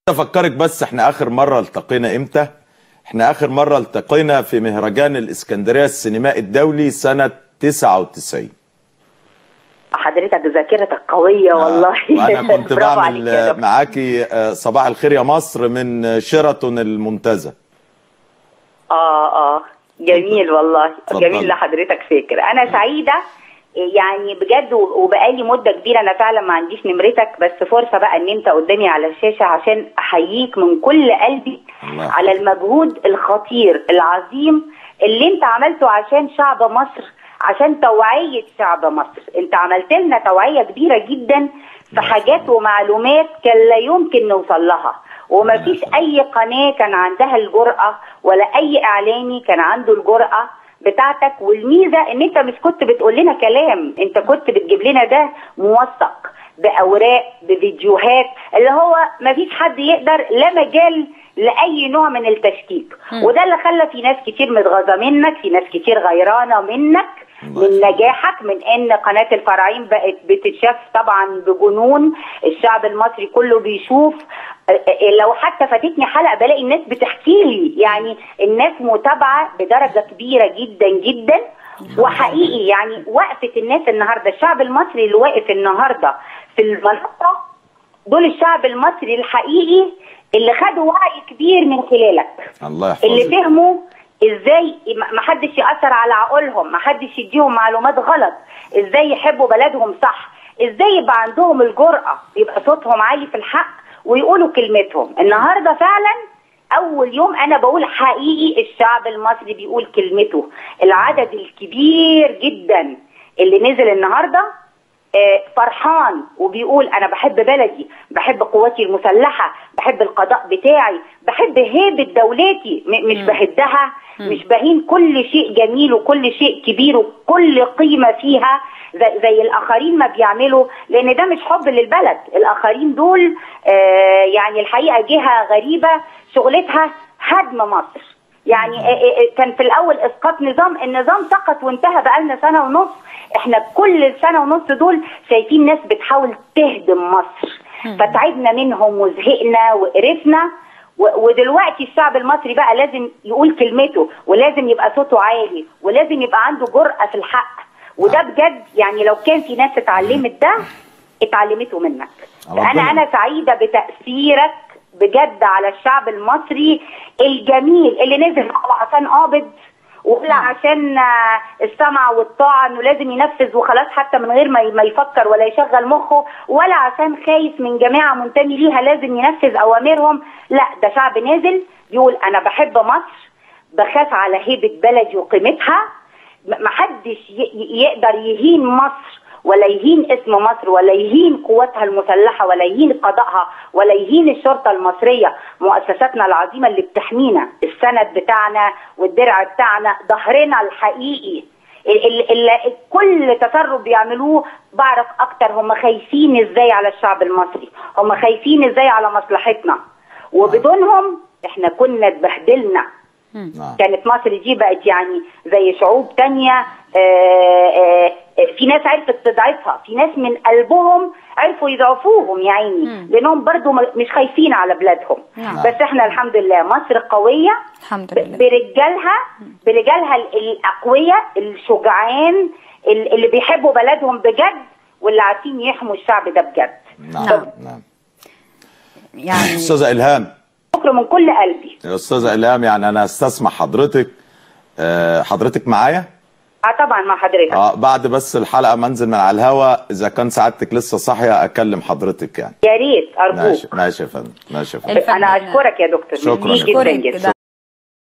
افكرك بس، احنا اخر مرة التقينا امتى؟ احنا اخر مرة التقينا في مهرجان الاسكندرية السينمائي الدولي سنة 99. حضرتك ذاكرتك قوية والله. وانا كنت بعمل معاكي صباح الخير يا مصر من شيراتون المنتزه. جميل والله. جميل لحضرتك فاكر. انا سعيدة يعني بجد، وبقالي مدة كبيرة انا فعلا ما عنديش نمرتك، بس فرصة بقى ان انت قدامي على الشاشة عشان احييك من كل قلبي على المجهود الخطير العظيم اللي انت عملته عشان شعب مصر، عشان توعية شعب مصر. انت عملت لنا توعية كبيرة جدا في حاجات ومعلومات كان لا يمكن نوصل لها، وما فيش اي قناة كان عندها الجرأة ولا اي اعلامي كان عنده الجرأة بتاعتك. والميزة ان انت مش كنت بتقول لنا كلام، انت كنت بتجيب لنا ده موثق باوراق بفيديوهات، اللي هو ما فيش حد يقدر، لا مجال لاي نوع من التشكيك. وده اللي خلى في ناس كتير متغاظه منك، في ناس كتير غيرانه منك، من نجاحك، من ان قناه الفراعين بقت بتتشاف طبعا بجنون. الشعب المصري كله بيشوف. لو حتى فاتتني حلقه بلاقي الناس بتحكي لي، يعني الناس متابعه بدرجه كبيره جدا جدا. وحقيقي يعني وقفه الناس النهارده، الشعب المصري اللي واقف النهارده في المنصه دول الشعب المصري الحقيقي اللي خدوا وعي كبير من خلالك. الله يحفظك. اللي فهموا ازاي ما حدش ياثر على عقولهم، ما حدش يديهم معلومات غلط، ازاي يحبوا بلدهم صح، ازاي يبقى عندهم الجرأة يبقى صوتهم عالي في الحق ويقولوا كلمتهم. النهارده فعلا اول يوم انا بقول حقيقي الشعب المصري بيقول كلمته. العدد الكبير جدا اللي نزل النهارده فرحان وبيقول انا بحب بلدي، بحب قواتي المسلحة، بحب القضاء بتاعي، بحب هيبة دولتي، مش بهدها، مش بهين كل شيء جميل وكل شيء كبير وكل قيمة فيها زي الآخرين ما بيعملوا، لأن ده مش حب للبلد. الآخرين دول يعني الحقيقة جهة غريبة شغلتها هدم مصر. يعني كان في الأول إسقاط نظام، النظام سقط وانتهى بقالنا سنة ونص. احنا كل السنة ونص دول شايفين ناس بتحاول تهدم مصر، فتعبنا منهم وزهقنا وقرفنا. ودلوقتي الشعب المصري بقى لازم يقول كلمته، ولازم يبقى صوته عالي، ولازم يبقى عنده جرأة في الحق. وده بجد يعني لو كان في ناس اتعلمت ده اتعلمته منك. انا سعيدة بتأثيرك بجد على الشعب المصري الجميل اللي نزل عشان قابض، ولا عشان السمع والطاعة انه لازم ينفذ وخلاص حتى من غير ما يفكر ولا يشغل مخه، ولا عشان خايف من جماعة منتمي ليها لازم ينفذ اوامرهم. لا، ده شعب نازل يقول انا بحب مصر، بخاف على هيبة بلدي وقيمتها، محدش يقدر يهين مصر ولا يهين اسم مصر ولا يهين قواتها المسلحة ولا يهين قضائها ولا يهين الشرطة المصرية، مؤسساتنا العظيمة اللي بتحمينا، السند بتاعنا والدرع بتاعنا، ظهرنا الحقيقي. كل تصرف بيعملوه بعرف اكتر هم خايفين ازاي على الشعب المصري، هم خايفين ازاي على مصلحتنا، وبدونهم احنا كنا اتبهدلنا. كانت مصر دي بقت يعني زي شعوب تانية. في ناس عرفت تضعفها، في ناس من قلبهم عرفوا يضعفوهم يا عيني، لانهم برضو مش خايفين على بلادهم. بس احنا الحمد لله مصر قوية الحمد لله، برجالها الأقوياء الشجعان اللي بيحبوا بلدهم بجد، واللي عارفين يحموا الشعب ده بجد. نعم. يعني أستاذة إلهام، شكرا من كل قلبي يا أستاذة إلهام. يعني أنا استسمح حضرتك معايا؟ طبعا مع حضرتك. بعد بس الحلقة ما انزل من على الهوا، إذا كان سعادتك لسه صاحية أكلم حضرتك يعني. يا ريت أرجوك. ماشي يا فندم. أنا أشكرك يا دكتور. شكرا جدا جدا.